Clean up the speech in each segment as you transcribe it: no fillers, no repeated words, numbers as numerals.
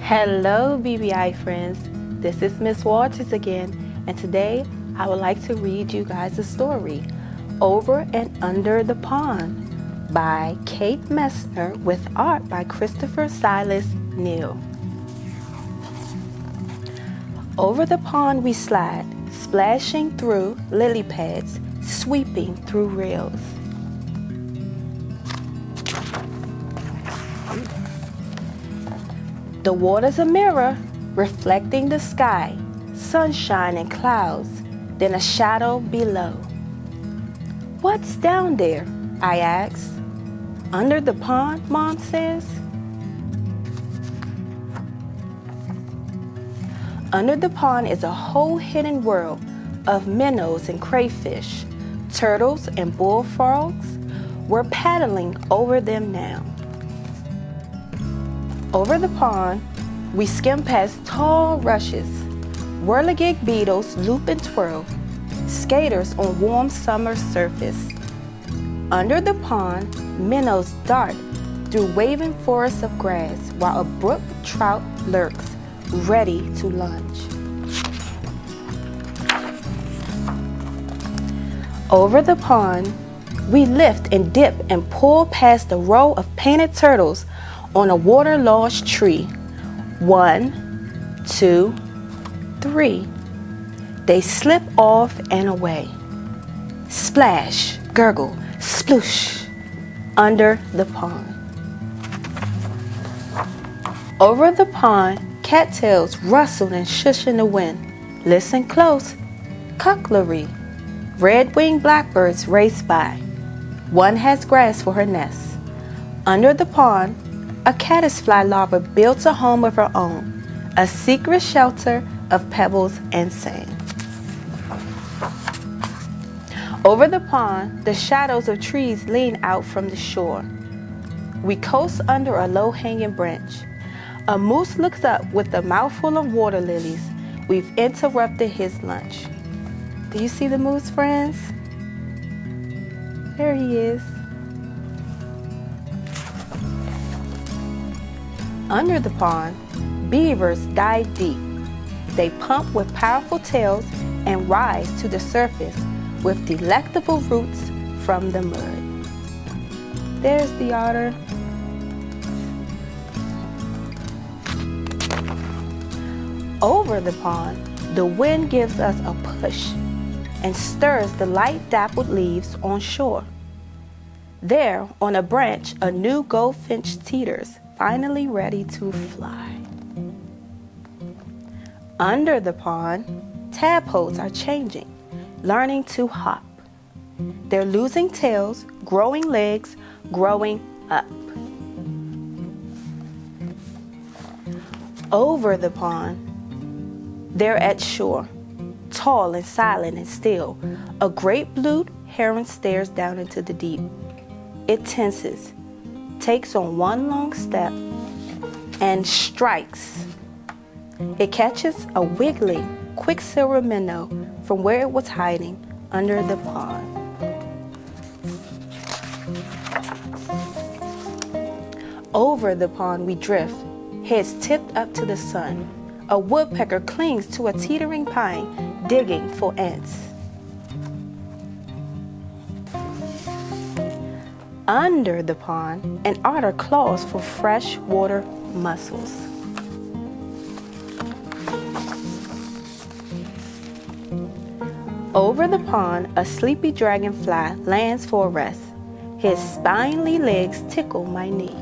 Hello BBI friends, this is Miss Waters again, and today I would like to read you guys a story, Over and Under the Pond by Kate Messner with art by Christopher Silas Neal. Over the pond we slide, splashing through lily pads, sweeping through rails. The water's a mirror, reflecting the sky, sunshine and clouds, then a shadow below. What's down there? I ask. Under the pond, Mom says. Under the pond is a whole hidden world of minnows and crayfish, turtles and bullfrogs. We're paddling over them now. Over the pond, we skim past tall rushes, whirligig beetles loop and twirl, skaters on warm summer surface. Under the pond, minnows dart through waving forests of grass while a brook trout lurks, ready to lunge. Over the pond, we lift and dip and pull past a row of painted turtles on a water-logged tree. 1, 2, 3. They slip off and away. Splash, gurgle, sploosh, under the pond. Over the pond, cattails rustle and shush in the wind. Listen close. Cutlery. Red-winged blackbirds race by. One has grass for her nest. Under the pond, a caddisfly larva builds a home of her own, a secret shelter of pebbles and sand. Over the pond, the shadows of trees lean out from the shore. We coast under a low-hanging branch. A moose looks up with a mouthful of water lilies. We've interrupted his lunch. Do you see the moose, friends? There he is. Under the pond, beavers dive deep. They pump with powerful tails and rise to the surface with delectable roots from the mud. There's the otter. Over the pond, the wind gives us a push and stirs the light dappled leaves on shore. There, on a branch, a new goldfinch teeters, finally ready to fly. Under the pond, tadpoles are changing, learning to hop. They're losing tails, growing legs, growing up. Over the pond, they're at shore, tall and silent and still. A great blue heron stares down into the deep. It tenses, takes on one long step, and strikes. It catches a wiggling quicksilver minnow from where it was hiding under the pond. Over the pond we drift, heads tipped up to the sun. A woodpecker clings to a teetering pine, digging for ants. Under the pond, an otter claws for fresh water mussels. Over the pond, a sleepy dragonfly lands for a rest. His spindly legs tickle my knee.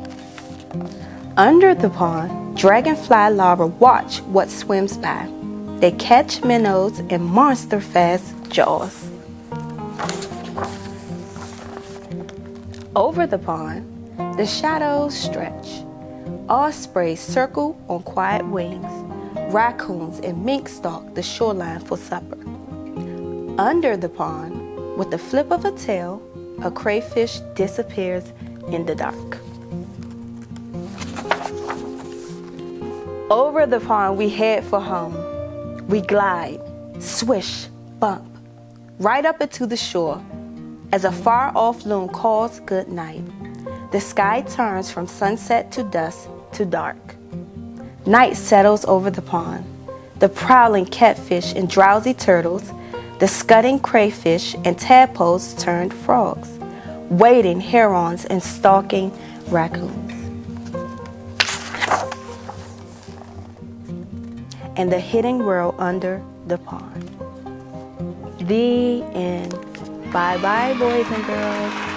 Under the pond, dragonfly larvae watch what swims by. They catch minnows in monster-fast jaws. Over the pond, the shadows stretch. Ospreys circle on quiet wings. Raccoons and mink stalk the shoreline for supper. Under the pond, with the flip of a tail, a crayfish disappears in the dark. Over the pond, we head for home. We glide, swish, bump, right up into the shore as a far-off loon calls good night. The sky turns from sunset to dusk to dark. Night settles over the pond. The prowling catfish and drowsy turtles, the scudding crayfish and tadpoles turned frogs, wading herons and stalking raccoons. And the hidden world under the pond. The end. Bye-bye, boys and girls.